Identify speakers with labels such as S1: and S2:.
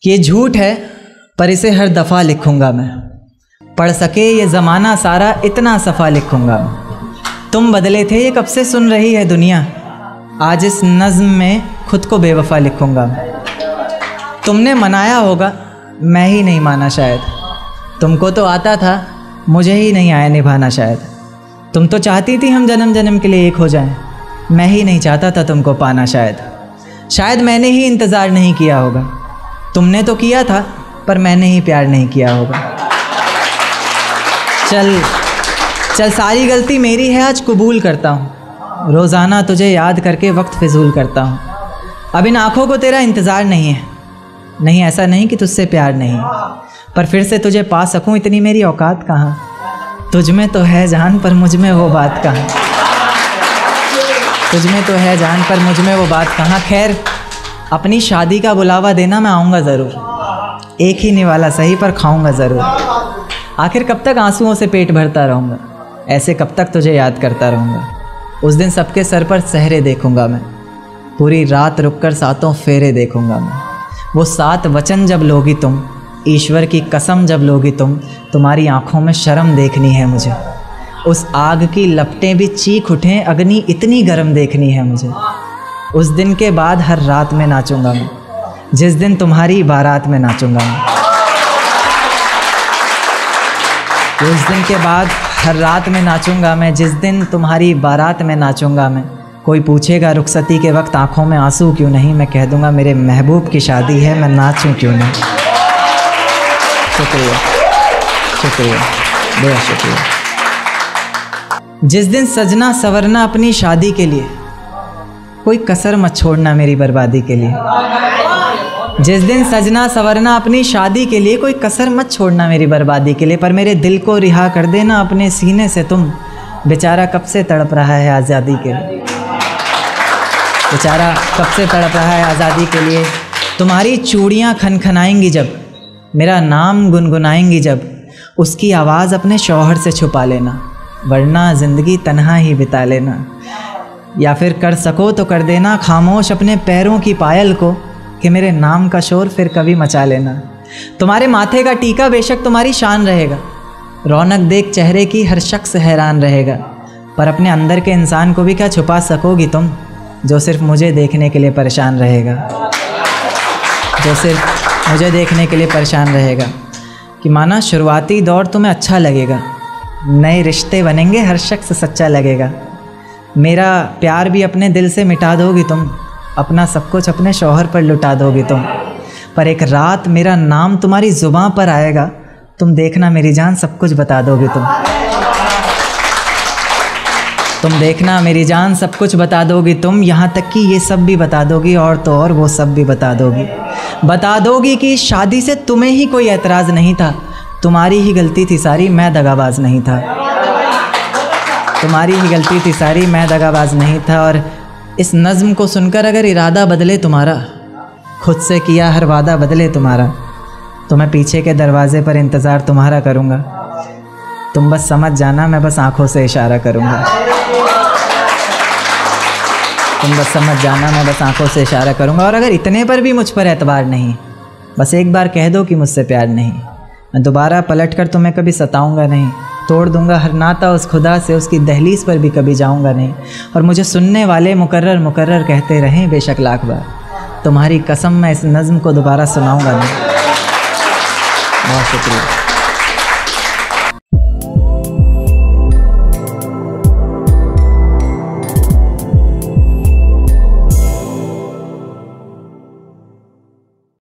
S1: ये झूठ है पर इसे हर दफ़ा लिखूँगा मैं, पढ़ सके ये ज़माना सारा इतना सफ़ा लिखूँगा मैं। तुम बदले थे ये कब से सुन रही है दुनिया, आज इस नज़्म में खुद को बेवफ़ा लिखूँगा मैं। तुमने मनाया होगा मैं ही नहीं माना शायद, तुमको तो आता था मुझे ही नहीं आया निभाना शायद। तुम तो चाहती थी हम जन्म जन्म के लिए एक हो जाएं, मैं ही नहीं चाहता था तुमको पाना शायद मैंने ही इंतज़ार नहीं किया होगा। तुमने तो किया था पर मैंने ही प्यार नहीं किया होगा। चल सारी गलती मेरी है, आज कबूल करता हूँ। रोज़ाना तुझे याद करके वक्त फिजूल करता हूँ। अब इन आँखों को तेरा इंतज़ार नहीं है, नहीं ऐसा नहीं कि तुझसे प्यार नहीं, पर फिर से तुझे पा सकूँ इतनी मेरी औकात कहाँ। तुझ में तो है जान पर मुझ में वो बात कहाँ, तुझ में तो है जान पर मुझ में वो बात कहाँ। खैर अपनी शादी का बुलावा देना, मैं आऊँगा ज़रूर। एक ही निवाला सही पर खाऊँगा ज़रूर। आखिर कब तक आंसुओं से पेट भरता रहूँगा, ऐसे कब तक तुझे याद करता रहूँगा। उस दिन सबके सर पर सहरे देखूँगा मैं, पूरी रात रुककर सातों फेरे देखूँगा मैं। वो 7 वचन जब लोगी तुम, ईश्वर की कसम जब लोगी तुम, तुम्हारी आँखों में शर्म देखनी है मुझे। उस आग की लपटें भी चीख उठें, अग्नि इतनी गर्म देखनी है मुझे। उस दिन के बाद हर रात में नाचूंगा मैं, जिस दिन तुम्हारी बारात में नाचूंगा मैं। उस दिन के बाद हर रात में नाचूंगा मैं, जिस दिन तुम्हारी बारात में नाचूंगा मैं। कोई पूछेगा रुखसती के वक्त आंखों में आंसू क्यों नहीं, मैं कह दूंगा मेरे महबूब की शादी है, मैं नाचूं क्यों नहीं। शुक्रिया शुक्रिया बहुत शुक्रिया। जिस दिन सजना सवरना अपनी शादी के लिए, कोई कसर मत छोड़ना मेरी बर्बादी के लिए। जिस दिन सजना सवरना अपनी शादी के लिए, कोई कसर मत छोड़ना मेरी बर्बादी के लिए। पर मेरे दिल को रिहा कर देना अपने सीने से तुम, बेचारा कब से तड़प रहा है आज़ादी के लिए। बेचारा कब से तड़प रहा है आज़ादी के लिए। तुम्हारी चूड़ियाँ खनखनाएंगी जब, मेरा नाम गुनगुनाएंगी जब, उसकी आवाज़ अपने शौहर से छुपा लेना, वरना ज़िंदगी तन्हा ही बिता लेना। या फिर कर सको तो कर देना खामोश अपने पैरों की पायल को, कि मेरे नाम का शोर फिर कभी मचा लेना। तुम्हारे माथे का टीका बेशक तुम्हारी शान रहेगा, रौनक देख चेहरे की हर शख्स हैरान रहेगा। पर अपने अंदर के इंसान को भी क्या छुपा सकोगी तुम, जो सिर्फ मुझे देखने के लिए परेशान रहेगा, जो सिर्फ मुझे देखने के लिए परेशान रहेगा। कि माना शुरुआती दौर तुम्हें अच्छा लगेगा, नए रिश्ते बनेंगे हर शख्स सच्चा लगेगा। मेरा प्यार भी अपने दिल से मिटा दोगी तुम, अपना सब कुछ अपने शौहर पर लुटा दोगी तुम। पर एक रात मेरा नाम तुम्हारी ज़ुबान पर आएगा, तुम देखना मेरी जान सब कुछ बता दोगी तुम देखना मेरी जान सब कुछ बता दोगी तुम। यहाँ तक कि ये सब भी बता दोगी, और तो और वो सब भी बता दोगी कि शादी से तुम्हें ही कोई एतराज़ नहीं था, तुम्हारी ही गलती थी सारी, मैं दगाबाज नहीं था। तुम्हारी ही गलती थी सारी, मैं दगाबाज नहीं था। और इस नज़्म को सुनकर अगर इरादा बदले तुम्हारा, खुद से किया हर वादा बदले तुम्हारा, तो मैं पीछे के दरवाज़े पर इंतज़ार तुम्हारा करूँगा। तुम बस समझ जाना, मैं बस आँखों से इशारा करूँगा। तुम बस समझ जाना, मैं बस आँखों से इशारा करूँगा। और अगर इतने पर भी मुझ पर एतबार नहीं, बस एक बार कह दो कि मुझसे प्यार नहीं, मैं दोबारा पलट कर तुम्हें कभी सताऊँगा नहीं। तोड़ दूंगा हर नाता उस खुदा से, उसकी दहलीज पर भी कभी जाऊंगा नहीं। और मुझे सुनने वाले मुकर्रर मुकर्रर कहते रहें बेशक लाख बार, तुम्हारी कसम मैं इस नज़्म को दोबारा सुनाऊंगा नहीं। बहुत शुक्रिया।